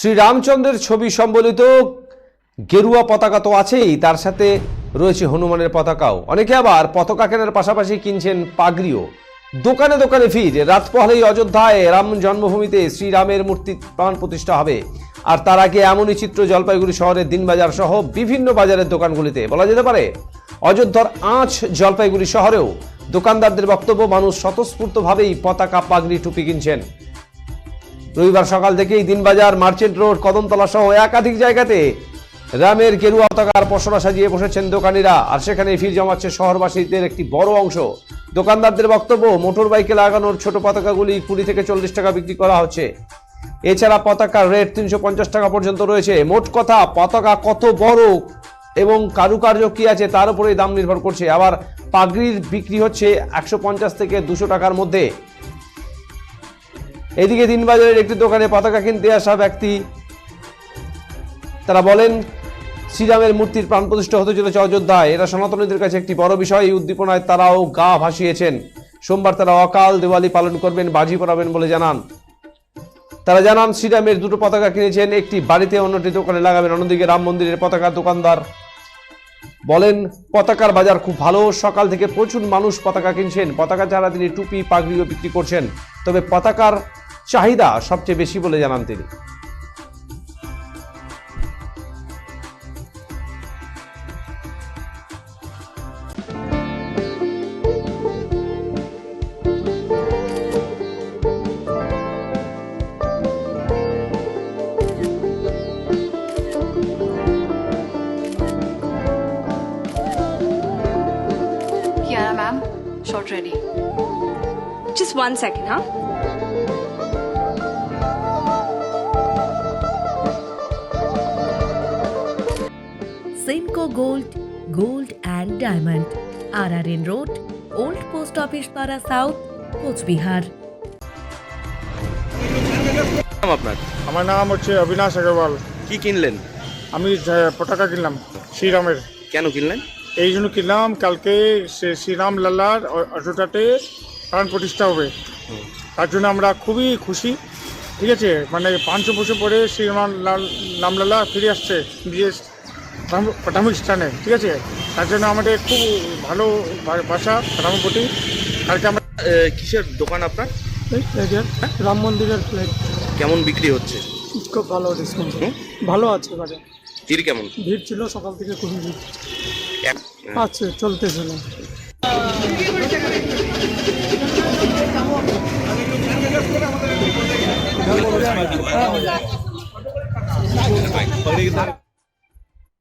শ্রীরামচন্দ্রের ছবি সম্বলিত গেরুয়া পতাকা তো আছেই, তার সাথে রয়েছে হনুমানের পতাকাও। অনেকে আবার পতাকা কেনার পাশাপাশি কিনছেন পাগড়িও। দোকানে দোকানে ভিড়। রাত পহলেই অযোধ্যায় রাম জন্মভূমিতে শ্রীরামের মূর্তি প্রাণ প্রতিষ্ঠা হবে। আর তার আগে এমনই চিত্র জলপাইগুড়ি শহরের দিনবাজার সহ বিভিন্ন বাজারের দোকানগুলিতে। বলা যেতে পারে অযোধ্যার আঁচ জলপাইগুড়ি শহরেও দোকানদারদের বক্তব্য, মানুষ স্বতঃস্ফূর্তভাবেই পতাকা, পাগড়ি, টুপি কিনছেন। রবিবার সকাল থেকেই দিনবাজার, মার্চেন্ট রোড, কদমতলা সহ একাধিক জায়গাতে রামের গেরুয়া পতাকার পসরা সাজিয়ে বসেছেন দোকানিরা। আর সেখানে ভিড় জমাচ্ছে শহরবাসীদের একটি বড় অংশ। দোকানদারদের বক্তব্য, মোটর বাইকে লাগানোর ছোট পতাকাগুলি 20 থেকে 40 টাকা বিক্রি করা হচ্ছে। এছাড়া পতাকার রেট 350 টাকা পর্যন্ত রয়েছে। মোট কথা, পতাকা কত বড় এবং কারুকার্য কি আছে তার উপরেই দাম নির্ভর করছে। আবার পাগড়ির বিক্রি হচ্ছে 150 থেকে 200 টাকার মধ্যে। এদিকে দিনবাজারের একটি দোকানে পতাকা কিনতে আসা ব্যক্তি তারা বলেন, শ্রীরামের মূর্তির প্রাণ প্রতিষ্ঠা হতে চলেছে অযোধ্যায়। এরা সনাতনীদের কাছে একটি বড় বিষয়। এই উদ্দীপনায় তারাও গা ভাসিয়েছেন। সোমবার তারা অকাল দিওয়ালি পালন করবেন, বাজি পড়াবেন বলে জানান। তারা জানান, শ্রীরামের দুটো পতাকা কিনেছেন, একটি বাড়িতে, অন্যটি দোকানে লাগাবেন। অন্যদিকে রাম মন্দিরের পতাকা দোকানদার বলেন, পতাকার বাজার খুব ভালো। সকাল থেকে প্রচুর মানুষ পতাকা কিনছেন। পতাকা ছাড়া তিনি টুপি, পাগড়িও বিক্রি করছেন। তবে পতাকার চাহিদা সবচেয়ে বেশি বলে জানান তিনি। Yeah, ma'am. Short ready. Just 1 second, huh? Simco Gold, Gold and Diamond, RRN Road, Old Post Office Para South, Cooch Behar. নাম আপনার? আমার নাম হচ্ছে অবিনাশ আগরওয়াল। কি কিনলেন? আমি পতাকা কিনলাম শ্রীরামের। কেন কিনলেন? এই জন্য কিনলাম, কালকে শ্রীরাম লাল্লার অযোধ্যাতে প্রাণ প্রতিষ্ঠা হবে। তার জন্য আমরা খুবই খুশি। ঠিক আছে, মানে 500 বছর পরে শ্রীরাম রামলাল্লা ফিরে আসছে নিজের প্রাথমিক স্থানে। ঠিক আছে, তার জন্য আমাদের খুব ভালো বাসা রামের প্রতি। কালকে আমরা কিসের দোকান আপনার? রাম মন্দিরের প্লেট। কেমন বিক্রি হচ্ছে? খুব ভালো ডিসকাউন্ট, ভালো আছে বাজার। ভিড় কেমন? ভিড় ছিল সকাল থেকে, খুবই ভিড় এক- আছে, চলতেছিল। আমাদের